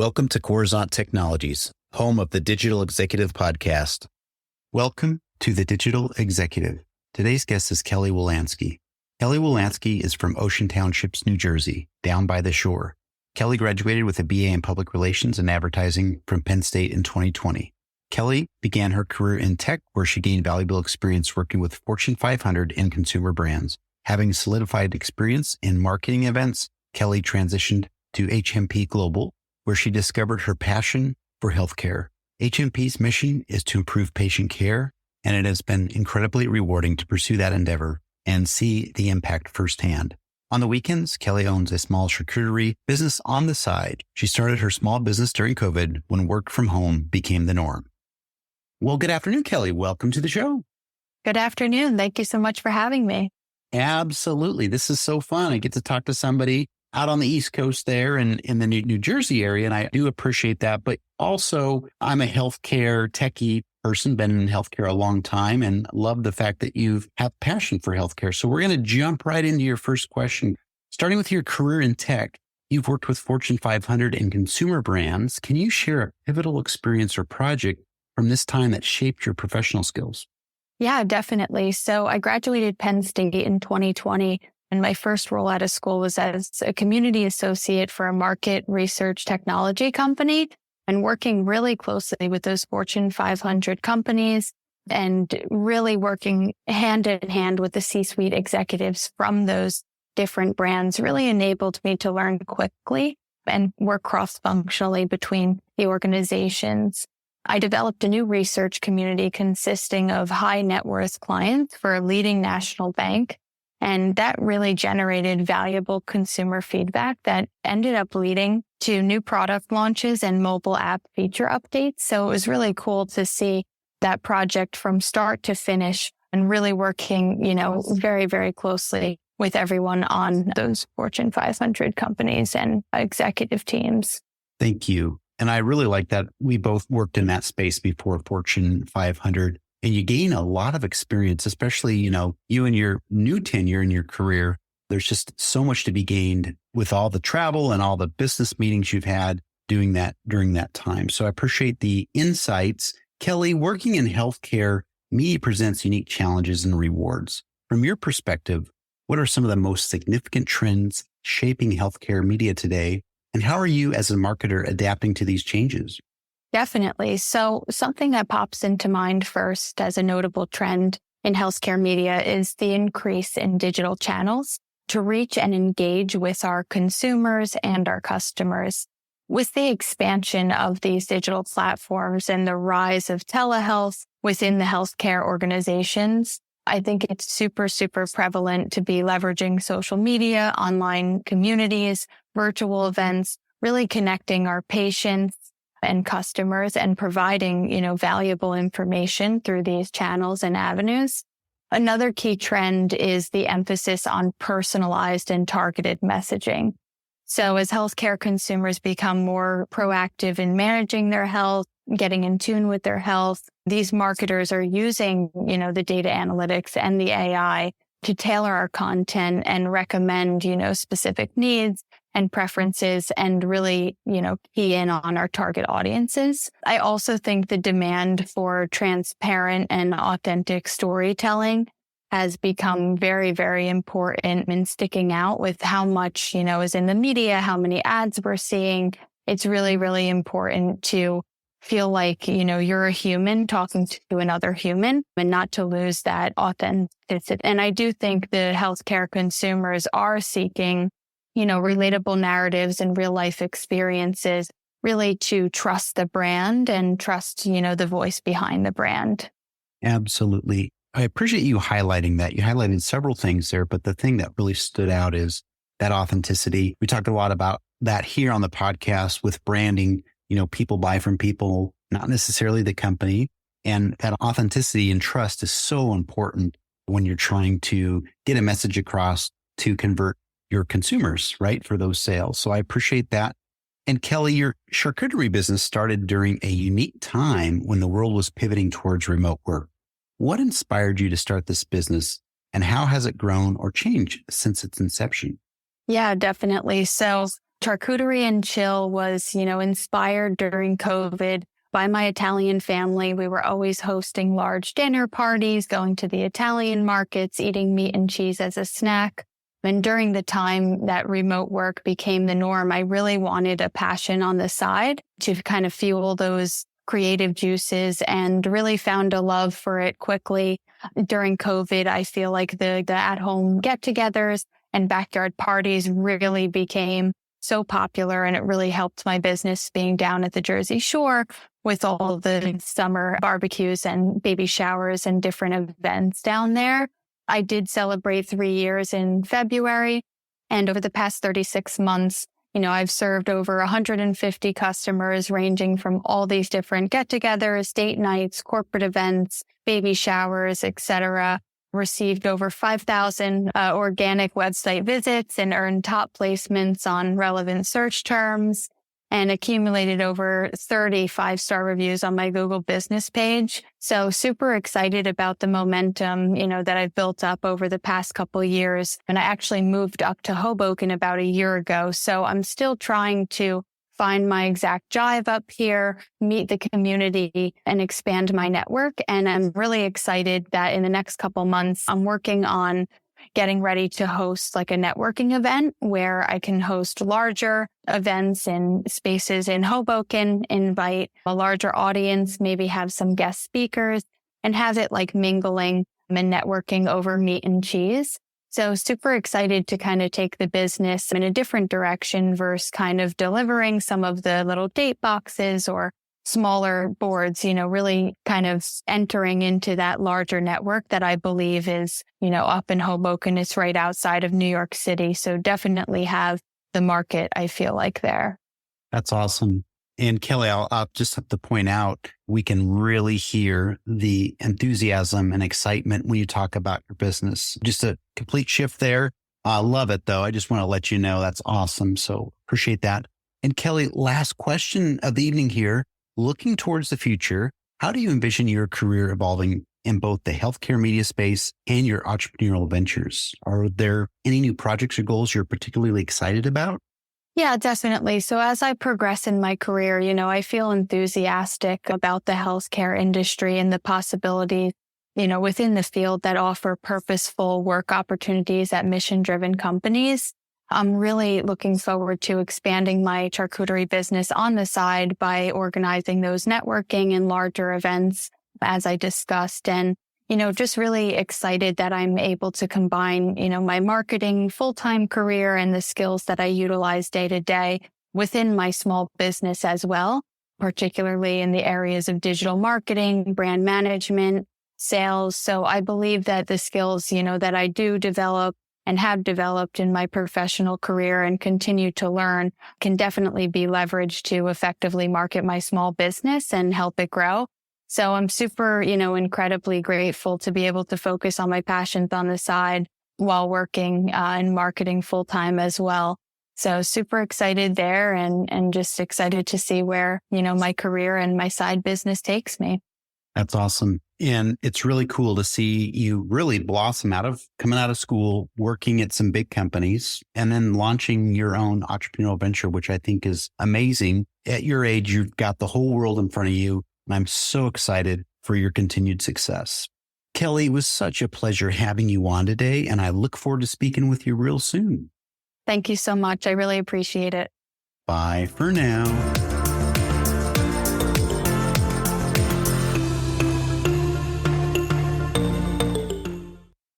Welcome to Coruzant Technologies, home of the Digital Executive Podcast. Welcome to the Digital Executive. Today's guest is Kelli Wolansky. Kelli Wolansky is from Ocean Townships, New Jersey, down by the shore. Kelli graduated with a BA in Public Relations and Advertising from Penn State in 2020. Kelli began her career in tech, where she gained valuable experience working with Fortune 500 and consumer brands. Having solidified experience in marketing events, Kelli transitioned to HMP Global, where she discovered her passion for healthcare. HMP's mission is to improve patient care, and it has been incredibly rewarding to pursue that endeavor and see the impact firsthand. On the weekends, Kelli owns a small charcuterie business on the side. She started her small business during COVID when work from home became the norm. Well, good afternoon, Kelli. Welcome to the show. Good afternoon. Thank you so much for having me. Absolutely. This is so fun. I get to talk to somebody out on the East Coast there and in the New Jersey area, and I do appreciate that. But also, I'm a healthcare techie person, been in healthcare a long time, and love the fact that you have passion for healthcare. So we're going to jump right into your first question. Starting with your career in tech, you've worked with Fortune 500 and consumer brands. Can you share a pivotal experience or project from this time that shaped your professional skills? Yeah, definitely. So I graduated Penn State in 2020. And my first role out of school was as a community associate for a market research technology company and working really closely with those Fortune 500 companies and really working hand in hand with the C-suite executives from those different brands really enabled me to learn quickly and work cross-functionally between the organizations. I developed a new research community consisting of high net worth clients for a leading national bank. And that really generated valuable consumer feedback that ended up leading to new product launches and mobile app feature updates. So it was really cool to see that project from start to finish and really working, very, very closely with everyone on those Fortune 500 companies and executive teams. Thank you. And I really like that we both worked in that space before Fortune 500. And you gain a lot of experience, especially, you and your new tenure in your career. There's just so much to be gained with all the travel and all the business meetings you've had doing that during that time. So I appreciate the insights. Kelli, working in healthcare, media presents unique challenges and rewards. From your perspective, what are some of the most significant trends shaping healthcare media today? And how are you as a marketer adapting to these changes? Definitely. So something that pops into mind first as a notable trend in healthcare media is the increase in digital channels to reach and engage with our consumers and our customers. With the expansion of these digital platforms and the rise of telehealth within the healthcare organizations, I think it's super, super prevalent to be leveraging social media, online communities, virtual events, really connecting our patients and customers and providing, valuable information through these channels and avenues. Another key trend is the emphasis on personalized and targeted messaging. So as healthcare consumers become more proactive in managing their health, getting in tune with their health, these marketers are using, the data analytics and the AI to tailor our content and recommend, specific needs and preferences and really, key in on our target audiences. I also think the demand for transparent and authentic storytelling has become very, very important in sticking out with how much, is in the media, how many ads we're seeing. It's really, really important to feel like, you're a human talking to another human and not to lose that authenticity. And I do think the healthcare consumers are seeking relatable narratives and real life experiences, really to trust the brand and trust, the voice behind the brand. Absolutely. I appreciate you highlighting that. You highlighted several things there, but the thing that really stood out is that authenticity. We talked a lot about that here on the podcast with branding. People buy from people, not necessarily the company. And that authenticity and trust is so important when you're trying to get a message across to convert your consumers, right, for those sales. So I appreciate that. And Kelli, your charcuterie business started during a unique time when the world was pivoting towards remote work. What inspired you to start this business and how has it grown or changed since its inception? Yeah, definitely. So Charcuterie and Chill was, inspired during COVID by my Italian family. We were always hosting large dinner parties, going to the Italian markets, eating meat and cheese as a snack. And during the time that remote work became the norm, I really wanted a passion on the side to kind of fuel those creative juices, and really found a love for it quickly. During COVID, I feel like the at-home get-togethers and backyard parties really became so popular, and it really helped my business being down at the Jersey Shore with all the summer barbecues and baby showers and different events down there. I did celebrate 3 years in February, and over the past 36 months, I've served over 150 customers ranging from all these different get-togethers, date nights, corporate events, baby showers, etc. Received over 5,000 organic website visits and earned top placements on relevant search terms, and accumulated over 30 five-star reviews on my Google business page. So super excited about the momentum, that I've built up over the past couple of years. And I actually moved up to Hoboken about a year ago. So I'm still trying to find my exact jive up here, meet the community, and expand my network. And I'm really excited that in the next couple months, I'm working on getting ready to host like a networking event where I can host larger events in spaces in Hoboken, invite a larger audience, maybe have some guest speakers, and have it like mingling and networking over meat and cheese. So super excited to kind of take the business in a different direction versus kind of delivering some of the little date boxes or smaller boards, really kind of entering into that larger network that I believe is, up in Hoboken. It's right outside of New York City. So definitely have the market, I feel like, there. That's awesome. And Kelli, I'll just have to point out, we can really hear the enthusiasm and excitement when you talk about your business. Just a complete shift there. I love it, though. I just want to let you know that's awesome. So appreciate that. And Kelli, last question of the evening here. Looking towards the future, how do you envision your career evolving in both the healthcare media space and your entrepreneurial ventures? Are there any new projects or goals you're particularly excited about? Yeah, definitely. So as I progress in my career, I feel enthusiastic about the healthcare industry and the possibilities, within the field that offer purposeful work opportunities at mission-driven companies. I'm really looking forward to expanding my charcuterie business on the side by organizing those networking and larger events, as I discussed. And, just really excited that I'm able to combine, my marketing full-time career and the skills that I utilize day to day within my small business as well, particularly in the areas of digital marketing, brand management, sales. So I believe that the skills, that I do develop and have developed in my professional career and continue to learn can definitely be leveraged to effectively market my small business and help it grow. So I'm super, incredibly grateful to be able to focus on my passions on the side while working in marketing full time as well. So super excited there and just excited to see where, my career and my side business takes me. That's awesome. And it's really cool to see you really blossom coming out of school, working at some big companies, and then launching your own entrepreneurial venture, which I think is amazing. At your age, you've got the whole world in front of you. And I'm so excited for your continued success. Kelli, it was such a pleasure having you on today, and I look forward to speaking with you real soon. Thank you so much. I really appreciate it. Bye for now.